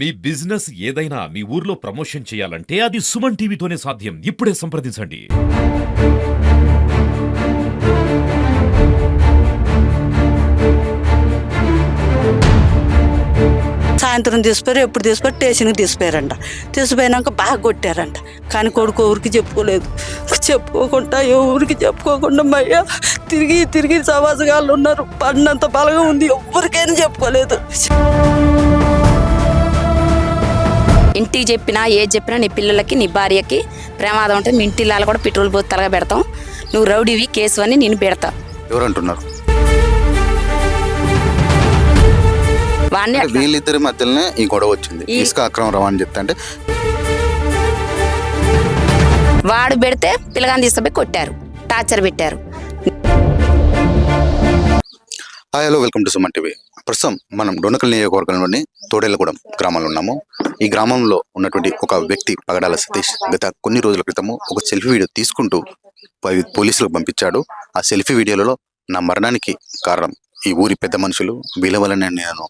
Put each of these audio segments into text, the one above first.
మీ business ఏదైనా మీ ఊర్లో promotion చేయాలంటే అది సుమన్ టీవీతోనే సాధ్యం. ఇప్పుడే సంప్రదించండి. సాయంత్రం తీసిపోయారు, ఎప్పుడు తీసిపోయి స్టేషన్కి తీసిపోయారంట. తీసిపోయినాక బాగా కొట్టారంట. కానీ కొడుకు ఊరికి చెప్పుకోలేదు. చెప్పుకోకుండా ఎవరికి చెప్పుకోకుండా మయ్య తిరిగి తిరిగి సమాజగాళ్ళు ఉన్నారు. పడినంత బలంగా ఉంది, ఎవరికైనా చెప్పుకోలేదు. ఇంటికి చెప్పినా ఏది చెప్పినా నీ పిల్లలకి నీ భార్యకి ప్రమాదం ఉంటుంది. మీ ఇంటిల్లాలు కూడా పెట్రోల్ పోసి తలగా పెడతాం. నువ్వు రౌడీవి కేసు అని నేను పెడతా. ఎవరంటున్నారు? వాడిని వీళ్ళిద్దరి మధ్యలోనే ఈ గొడవ వచ్చింది. ఇసుక అక్రమ రవాణా అని చెప్తా అంటే వాడు పెడితే పిల్లగాని తీసుకుపోయి కొట్టారు, టార్చర్ పెట్టారు. Hello, welcome to Suman TV. ప్రస్తుతం మనం డొనకల్ నియోజకవర్గంలోని తోడేలగూడెం గ్రామంలో ఉన్నాము. ఈ గ్రామంలో ఉన్నటువంటి ఒక వ్యక్తి పగడాల సతీష్ గత కొన్ని రోజుల క్రితము ఒక సెల్ఫీ వీడియో తీసుకుంటూ పోలీసులకు పంపించాడు. ఆ సెల్ఫీ వీడియోలో నా మరణానికి కారణం ఈ ఊరి పెద్ద మనుషులు, వీళ్ళ వల్లనే నేను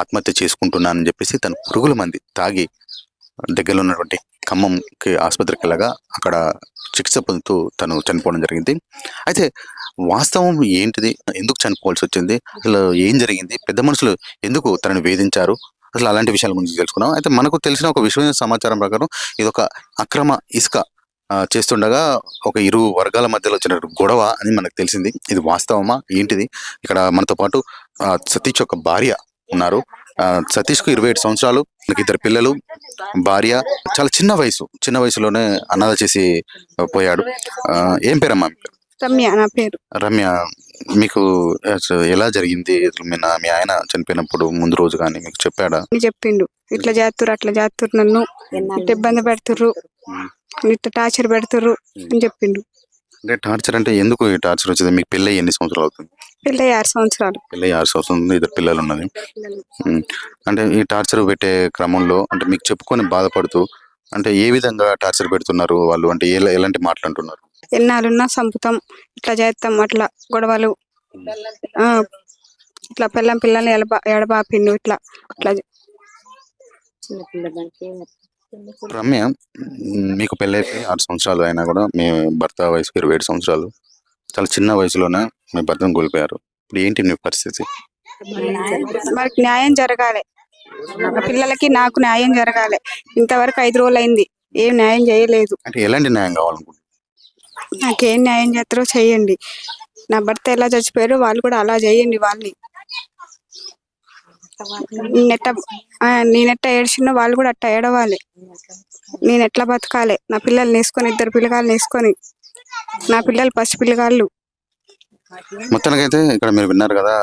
ఆత్మహత్య చేసుకుంటున్నానని చెప్పేసి తను పురుగుల మంది తాగి దగ్గరలో ఉన్నటువంటి ఖమ్మంకి ఆసుపత్రికి వెళ్ళగా అక్కడ చికిత్స పొందుతూ తను చనిపోవడం జరిగింది. అయితే వాస్తవం ఏంటిది, ఎందుకు చనిపోవాల్సి వచ్చింది, అసలు ఏం జరిగింది, పెద్ద మనుషులు ఎందుకు తనని వేధించారు, అసలు అలాంటి విషయాల గురించి తెలుసుకున్నాం. అయితే మనకు తెలిసిన ఒక విశ్వసనీయ సమాచారం ప్రకారం ఇది ఒక అక్రమ ఇసుక చేస్తుండగా ఒక ఇరు వర్గాల మధ్యలో వచ్చిన గొడవ అని మనకు తెలిసింది. ఇది వాస్తవమా ఏంటిది? ఇక్కడ మనతో పాటు సతీష్ యొక్క భార్య ఉన్నారు. సతీష్కు 27 సంవత్సరాలు, నాకు 2 పిల్లలు, భార్య. చాలా చిన్న వయసులోనే అనాథ చేసి పోయాడు. ఏం పేరమ్మా? రమ్య నా పేరు. రమ్య, మీకు ఎలా జరిగింది? మీ ఆయన చనిపోయినప్పుడు ముందు రోజు కానీ మీకు చెప్పాడా? చెప్పిండు, ఇట్లా చేస్తుర్రు అట్లా చేస్తుర్రు, నన్ను ఇట్లా ఇబ్బంది పెడుతుర్రు, ఇట్లా టార్చర్ పెడుతుర్రు అని చెప్పిండు. అంటే టార్చర్ అంటే ఎందుకు ఈ టార్చర్ వచ్చింది? మీకు పెళ్ళి ఎన్ని సంవత్సరాలు అవుతుంది? పెళ్ళి 6 సంవత్సరాలు. పెళ్ళి 6 సంవత్సరాలు, 2 పిల్లలు ఉన్నది. అంటే ఈ టార్చర్ పెట్టే క్రమంలో అంటే మీకు చెప్పుకొని బాధపడుతూ అంటే ఏ విధంగా టార్చర్ పెడుతున్నారు వాళ్ళు? అంటే ఎలాంటి మాటలు అంటున్నారు? ఎన్నాళ్ళున్నా సంపుతాం, ఇట్లా చేస్తాం, అట్లా గొడవలు, ఇట్లా పిల్లల్ని ఎడబాపిండు, ఇట్లా అట్లా. రమ్య, మీకు పెళ్ళైపోయి 6 సంవత్సరాలు అయినా కూడా మీ భర్త వయసు 27 సంవత్సరాలు. చాలా చిన్న వయసులోనే మీ భర్తను కోల్పోయారు. ఇప్పుడు ఏంటి మీ పరిస్థితి? మనకి న్యాయం జరగాలి, నా పిల్లలకి నాకు న్యాయం జరగాలి. ఇంతవరకు 5 రోజులు అయింది, ఏం న్యాయం చేయలేదు. అంటే ఎలాంటి న్యాయం కావాలనుకుంటున్నారు? నాకేం న్యాయం చేస్తారో చెయ్యండి. నా భర్త ఎలా చచ్చిపోయారో వాళ్ళు కూడా అలా చేయండి. వాళ్ళని నేనెట్లా ఏడ్చినో వాళ్ళు కూడా అట్లా ఏడవాలి. నేను ఎట్లా బతకాలి? నా పిల్లల్ని వేసుకొని, 2 పిల్లగాళ్ళని వేసుకొని, నా పిల్లలు పసి పిల్లగాళ్ళు. మొత్తానికైతే ఇక్కడ మీరు విన్నారు కదా,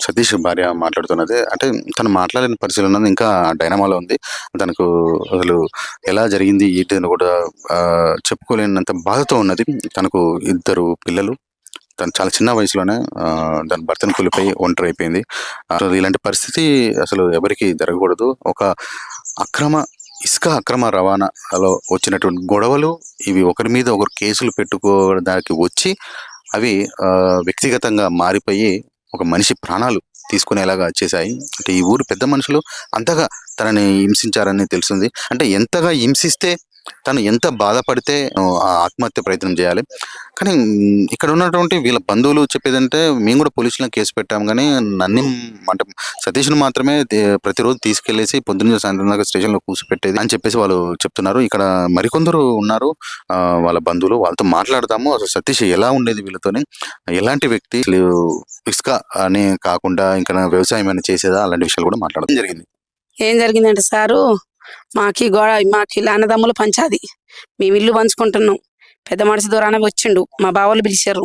సతీష్ భార్య మాట్లాడుతున్నది. అంటే తను మాట్లాడలేని పరిస్థితి ఉన్నది, ఇంకా డైనమాలో ఉంది. తనకు అసలు ఎలా జరిగింది ఏంటి అని కూడా చెప్పుకోలేనంత బాధతో ఉన్నది. తనకు 2 పిల్లలు, తను చాలా చిన్న వయసులోనే దాని భర్తను కోల్పోయి ఒంటరి అయిపోయింది. అసలు ఇలాంటి పరిస్థితి అసలు ఎవరికి జరగకూడదు. ఒక అక్రమ రవాణాలో వచ్చినటువంటి గొడవలు ఇవి ఒకరి మీద ఒకరు కేసులు పెట్టుకోవడానికి వచ్చి అవి వ్యక్తిగతంగా మారిపోయి ఒక మనిషి ప్రాణాలు తీసుకునేలాగా చేశాయి. అంటే ఈ ఊరు పెద్ద మనుషులు అంతగా తనని హింసించారని తెలుస్తుంది. అంటే ఎంతగా హింసిస్తే తను ఎంత బాధపడితే ఆత్మహత్య ప్రయత్నం చేయాలి. కానీ ఇక్కడ ఉన్నటువంటి వీళ్ళ బంధువులు చెప్పేదంటే మేము కూడా పోలీసులను కేసు పెట్టాము, కానీ నన్ను అంటే సతీష్ను మాత్రమే ప్రతిరోజు తీసుకెళ్లేసి పొద్దున్న సాయంత్రం దాకా స్టేషన్లో కూర్చోపెట్టేది అని చెప్పేసి వాళ్ళు చెప్తున్నారు. ఇక్కడ మరికొందరు ఉన్నారు వాళ్ళ బంధువులు, వాళ్ళతో మాట్లాడదాము. అసలు సతీష్ ఎలా ఉండేది, వీళ్ళతోని ఎలాంటి వ్యక్తి, ఇసుక అని కాకుండా ఇంకా వ్యవసాయం అని చేసేదా, అలాంటి విషయాలు కూడా మాట్లాడడం జరిగింది. ఏం జరిగిందంటే సారు, మాకు ఇలా అన్నదమ్ములు పంచాది. మేము ఇల్లు పంచుకుంటున్నాం. పెద్ద మనిషి దూరాన వచ్చిండు, మా బావోళ్ళు పిలిచారు.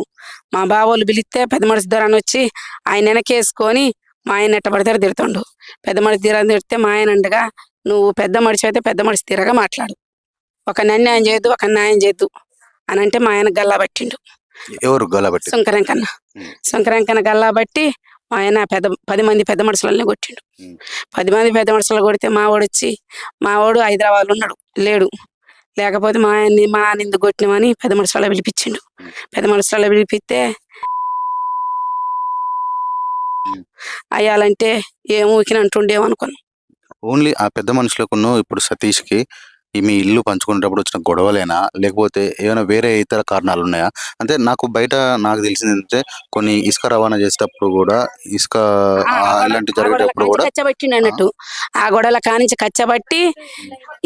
మా బావోళ్ళు పిలిస్తే పెద్ద మనిషి దూరాన్ని వచ్చి ఆయన వెనకేసుకొని మా ఆయన ఎట్టబడితే తిడుతుండు. పెద్ద మనిషి తీరాన్ని తిడితే మా ఆయన అండగా, నువ్వు పెద్ద మనిషి అయితే పెద్ద మనిషి తీరగా మాట్లాడు, ఒక అన్యాయం చేయొద్దు, ఒక న్యాయం చేయొద్దు అని అంటే మా ఆయన గల్లా పట్టిండు. ఎవరు గల్లాబట్టి? శంకరంకన్న గల్లా బట్టి మా ఆయన 10 మంది పెద్ద మనుషులని కొట్టిండు. 10 మంది పెద్ద మనుషులు కొడితే మావాడు హైదరాబాద్ ఉన్నాడు, లేడు. లేకపోతే మా నిందు కొట్టినామని పెద్ద మనుషుల పిలిపించిండు. పెద్ద మనుషుల పిలిపిస్తే అయ్యాలంటే ఏం ఊకిన అంటుండేమనుకున్నాం. ఓన్లీ ఆ పెద్ద మనుషులకును ఇప్పుడు సతీష్‌కి ఈ మీ ఇల్లు పంచుకునేటప్పుడు వచ్చిన గొడవలేనా? లేకపోతే ఏమైనా వేరే ఇతర కారణాలు ఉన్నాయా? అంటే నాకు తెలిసిందేంటంటే కొన్ని ఇసుక రవాణా చేసేటప్పుడు గూడా ఇసుక ఇలాంటివి ఆ గొడవల జరిగేటప్పుడు కాంచి గూడా కచ్చబట్టిండు ఆ! అన్నట్టు. ఆ గొడవల కానించి కచ్చబట్టి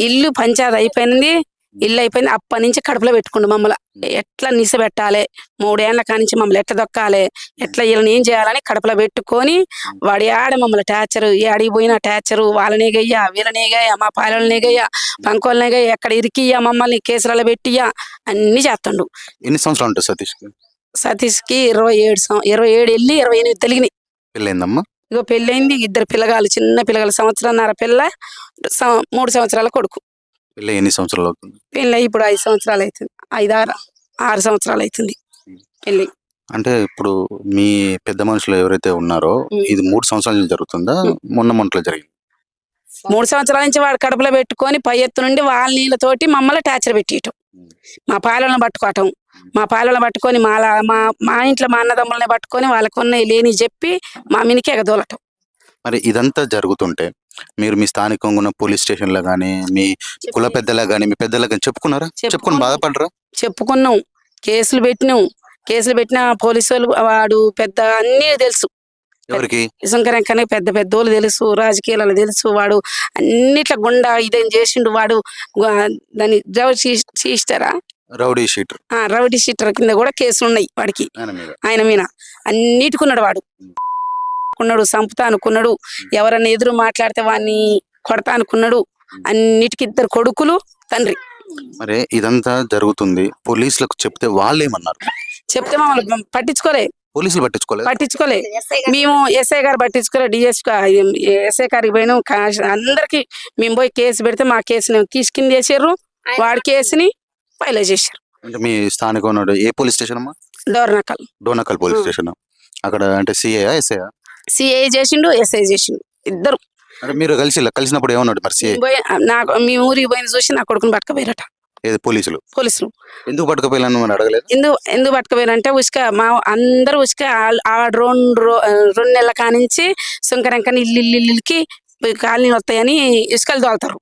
ఇల్లు పంచాయతీ అయిపోయింది. ఇల్లు అయిపోయింది. అప్పటి నుంచి కడుపులో పెట్టుకుండు మమ్మల. ఎట్లా నిస పెట్టాలే, 3 ఏళ్ల కానించి మమ్మల్ని ఎట్లా దొక్కాలే, ఎట్లా ఈళ్ళని ఏం చేయాలని కడుపులో పెట్టుకొని వాడు యాడ మమ్మల్ని టార్చరు, యాడికి పోయినా టార్చరు. వాళ్ళనేగయ్యా, వీళ్ళనేగయ్యా, మా పాలోళ్ళనేగయ్యా, పంకోళ్ళనేగయ్యా, ఎక్కడ ఇరికియ్యా, మమ్మల్ని కేసులలో పెట్టియ్యా అన్నీ చేత్తండు. ఎన్ని సంవత్సరాలు ఉంటుంది సతీష్‌కి? సతీష్‌కి 27 ఎళ్లి 28 తలిగినాయి. పెళ్లయిందమ్మా? ఇగో పెళ్ళయింది. 2 పిల్లగాళ్ళు, చిన్న పిల్లగాళ్ళు, సంవత్సరన్నర పిల్ల, 3 సంవత్సరాల కొడుకు. పెళ్లై ఎన్ని సంవత్సరాలు అవుతుంది? పెళ్ళయి ఇప్పుడు 5 సంవత్సరాలు అయితుంది. 6 సంవత్సరాలు అయితుంది పెళ్ళి. అంటే ఇప్పుడు మీ పెద్ద మనుషులు ఎవరైతే ఉన్నారో ఇది 3 సంవత్సరాల నుంచి జరుగుతుందా? మొన్నట్లో జరిగిందా? 3 సంవత్సరాల నుంచి వాడు కడుపులో పెట్టుకొని పై ఎత్తు నుండి వాళ్ళ నీళ్ళతోటి మమ్మల్ని టార్చర్ పెట్టియటం, మా పాలలను పట్టుకోవటం, మా పాలలను పట్టుకొని మా ఇంట్లో మా అన్నదమ్ములని పట్టుకొని వాళ్ళకున్న లేని చెప్పి మా మినికి ఎగదోలటం. మరి ఇదంతా జరుగుతుంటే మీరు మీ స్థానికంగా ఉన్న పోలీస్ స్టేషన్‌లో గాని, మీ కుల పెద్దలకు గాని, మీ పెద్దలకు గాని చెప్పుకున్నారా? చెప్పుకొని బాధపడరా? చెప్పుకున్నాం, కేసులు పెట్టినాం. కేసులు పెట్టిన పోలీసులు వాడు పెద్ద అన్నీ తెలుసు. ఎవరికి? శంకరంకనే పెద్ద పెద్దోళ్ళు తెలుసు, రాజకీయాలలో తెలుసు. వాడు అన్నిట్ల గుండా ఇదేం చేసిండు. వాడు దాన్ని చీస్టరా రౌడీ షీటర్ రౌడీ షీటర్ కింద కూడా కేసులు ఉన్నాయి వాడికి, ఆయన మీద. ఆయన మీద. అన్నిటికున్నాడు వాడు. అనుకున్నాడు, సంపుతా అనుకున్నాడు, ఎవరన్నా ఎదురు మాట్లాడితే వాడిని కొడతా అనుకున్నాడు. అన్నిటికి 2 కొడుకులు, తండ్రి. మరి ఇదంతా జరుగుతుంది పోలీసులకు చెప్తే వాళ్ళేమన్నారు? చెప్తే మమ్మల్ని పోలీసులు పట్టించుకోలేదు. పట్టించుకోలే. మేము ఎస్ఐ గారు పట్టించుకోలే, ఎస్ఐ గారికి పోయినాం. అందరికి మేము పోయి కేసు పెడితే మా కేసుని తీసుకుని చేసారు, వాడి కేసుని ఫైల్ చేశారు. అంటే మీ స్థానికంగా ఉన్నాడు ఏ పోలీస్ స్టేషన్ అమ్మా? Dornakal police station. అక్కడ అంటే సిఐయా ఎస్ఐయా? సిఐ చేసిండు, ఎస్ఐ చేసిండు, ఇద్దరు. అంటే మీరు కలిసినప్పుడు ఏమన్నాడు మరి సిఐ? నాకు మీ ఊరికి పోయిన చూసి నా కొడుకుని పట్టుకపోయారట ఏది పోలీసులు. ఎందుకు పట్టుకపోయాలని మరి అడగలేదు? ఎందుకు పట్టుకపోయారంటే అందరూ ఆ 2 నెలల కానించి శంకరంకని ఇల్లుకి కాలనీ వస్తాయని ఇసుకలు తోలుతారు.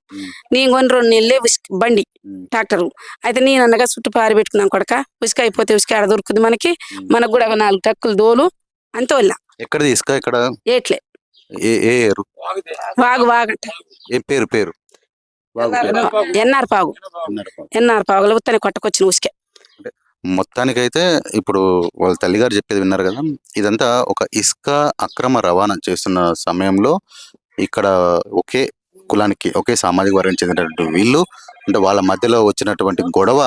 నేను కొన్ని 2 నెలలే బండి ట్రాక్టరు. అయితే నేను అన్నగా చుట్టూ పారి పెట్టుకున్నాను కొడక, ఉసుక అయిపోతే ఉసుక ఆడ దొరుకుతుంది మనకు కూడా 4 ట్రక్కులు దోలు అంత వెళ్ళా. ఎక్కడిది ఇసుక? ఎక్కడ? ఏట్లే ఏరు వాగంట. ఏ పేరు? ఎన్ఆర్ పాగులో ఉత్తనే కొట్టకొచ్చిన ఉసుకే. మొత్తానికైతే ఇప్పుడు వాళ్ళ తల్లిగారు చెప్పేది విన్నారు కదా. ఇదంతా ఒక ఇసుక అక్రమ రవాణా చేస్తున్న సమయంలో ఇక్కడ ఒకే కులానికి, ఒకే సామాజిక వర్గానికి చెందినటువంటి వీళ్ళు, అంటే వాళ్ళ మధ్యలో వచ్చినటువంటి గొడవ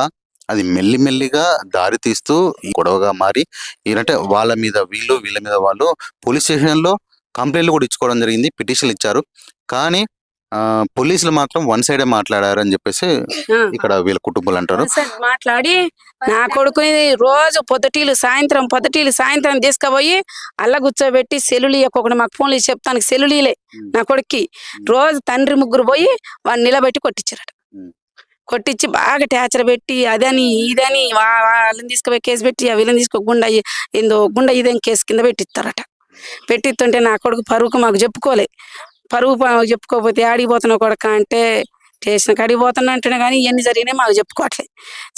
అది మెల్లిమెల్లిగా దారి తీస్తూ ఈ గొడవగా మారి ఏంటంటే వాళ్ళ మీద వీళ్ళు, వీళ్ళ మీద వాళ్ళు పోలీస్ స్టేషన్లో కంప్లైంట్లు కూడా ఇచ్చుకోవడం జరిగింది, పిటిషన్లు ఇచ్చారు. కానీ పోలీసులు మాత్రం వన్ సైడే మాట్లాడారు అని చెప్పేసి ఇక్కడ వీళ్ళ కుటుంబాలు అంటారు. మాట్లాడి నా కొడుకుని రోజు పొద్దుటీలు సాయంత్రం తీసుకుపోయి అల్ల కూర్చోబెట్టి సెల్లులు ఇవ్వకుండా మాకు ఫోన్లు చెప్తానికి సెల్లులీలే నా కొడుక్కి. రోజు తండ్రి ముగ్గురు పోయి వాడిని నిలబెట్టి కొట్టించారట. కొట్టించి బాగా టార్చర్ పెట్టి అదని ఇదని వాళ్ళని తీసుకుపోయి కేసు పెట్టి వీళ్ళని తీసుకో గుండా ఇదేం కేసు కింద పెట్టిస్తారట. పెట్టిస్తుంటే నా కొడుకు పరువుకు మాకు చెప్పుకోలే. పరువు చెప్పుకోకపోతే ఆడిపోతున్నావు కొడుక అంటే స్టేషన్ కాడికి పోతున్నా అంటున్నా కానీ ఇవన్నీ జరిగినాయి మాకు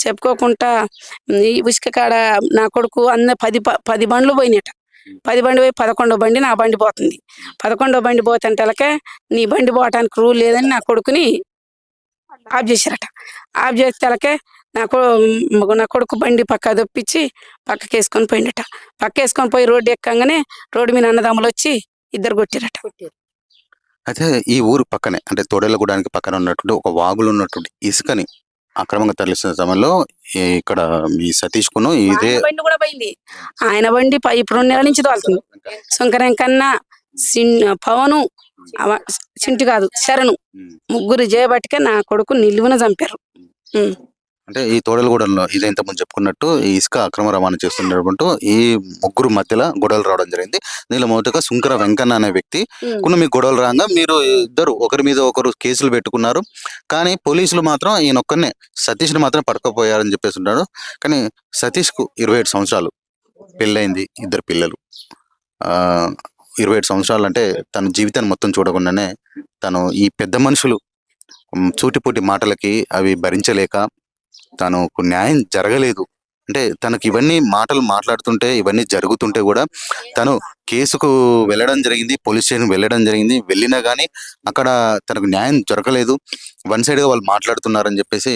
చెప్పుకోకుండా ఈ ఉసుక కాడ నా కొడుకు 10 బండ్లు పోయినట. 10 బండి పోయి 11వ బండి నా బండి పోతుంది. 11వ బండి పోతుంటలకే నీ బండి పోవటానికి రూల్ లేదని నా కొడుకుని ఆఫ్ చేశారట. ఆఫ్ చేసేలకే నా కొడుకు బండి పక్క దొప్పించి పక్కకేసుకొని పోయిండట. పక్కేసుకొని పోయి రోడ్డు ఎక్కంగానే రోడ్డు మీద అన్నదమ్ములు వచ్చి 2 కొట్టిరట. అయితే ఈ ఊరు పక్కనే అంటే తోడేలగూడానికి పక్కన ఉన్నటువంటి ఒక వాగులో ఉన్నటువంటి ఇసుకని అక్రమంగా తరలిస్తున్న సమయంలో ఇక్కడ మీ సతీష్ కును ఇదే బండి కూడా పోయింది. ఆయన బండి ఇప్పుడు 2 నెలల నుంచి తోలుతుంది. శంకరం కన్నా పవను చింటి కాదు శరణు ముగ్గురు చేయబట్టికే నా కొడుకు నిలువున చంపారు. అంటే ఈ తోడలగూడెంలో ఇదే ఇంతకుముందు చెప్పుకున్నట్టు ఈ ఇసుక అక్రమ రవాణా చేస్తున్నట్టు ఈ ముగ్గురు మధ్యలో గొడవలు రావడం జరిగింది. దీనిలో మొదటగా సుంకర వెంకన్న అనే వ్యక్తి మీకు గొడవలు రాగా మీరు ఇద్దరు ఒకరి మీద ఒకరు కేసులు పెట్టుకున్నారు. కానీ పోలీసులు మాత్రం ఈయనొక్కనే సతీష్ని మాత్రం పట్టుకుపోయారని చెప్పేసి ఉన్నాడు. కానీ సతీష్కు 27 సంవత్సరాలు, పెళ్ళైంది, 2 పిల్లలు. 27 సంవత్సరాలు అంటే తన జీవితాన్ని మొత్తం చూడకుండానే తను ఈ పెద్ద మనుషులు సూటిపోటి మాటలకి అవి భరించలేక తనకు న్యాయం జరగలేదు అంటే తనకి ఇవన్నీ మాటలు మాట్లాడుతుంటే ఇవన్నీ జరుగుతుంటే కూడా తను కేసుకు వెళ్ళడం జరిగింది, పోలీస్ స్టేషన్ వెళ్ళడం జరిగింది. వెళ్ళినా కానీ అక్కడ తనకు న్యాయం జరగలేదు, వన్ సైడ్గా వాళ్ళు మాట్లాడుతున్నారని చెప్పేసి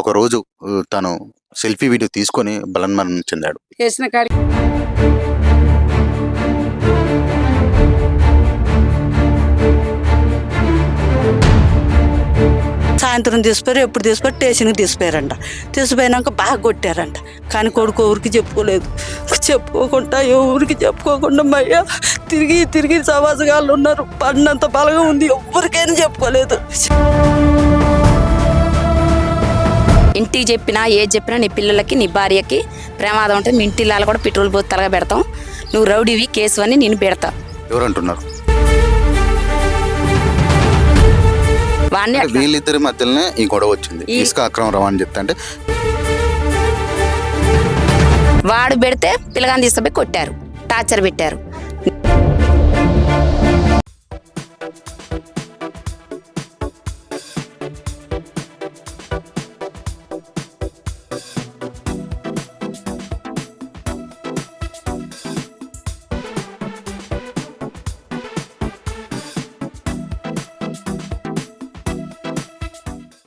ఒక రోజు తను సెల్ఫీ వీడియో తీసుకొని బలన్మరణం చెందాడు. చేసిన కాడి సాయంత్రం తీసిపోయారు, ఎప్పుడు తీసిపోయారు స్టేషన్కి తీసిపోయారంట. తీసిపోయినాక బాగా కొట్టారంట. కానీ కొడుకు ఎవరికి చెప్పుకోలేదు. చెప్పుకోకుండా ఎవరికి చెప్పుకోకుండా మయ్య తిరిగి తిరిగి సవాసగాళ్ళు ఉన్నారు. పడినంత బలంగా ఉంది, ఎవరికైనా చెప్పుకోలేదు. ఇంటికి చెప్పినా ఏది చెప్పినా నీ పిల్లలకి నీ భార్యకి ప్రమాదం ఉంటుంది. మీ ఇంటి కూడా పెట్రోల్ పోసి తలగా పెడతాం. నువ్వు రౌడీవి కేసు అని నేను పెడతా. ఎవరంటున్నారు? వాడిని అంటే వీళ్ళిద్దరి మధ్యలోనే ఈ గొడవ వచ్చింది. ఇసుక అక్రమ రవాణా చెప్తా అంటే వాడు పెడితే పిల్లగాని తీసుకుపోయి కొట్టారు, టార్చర్ పెట్టారు.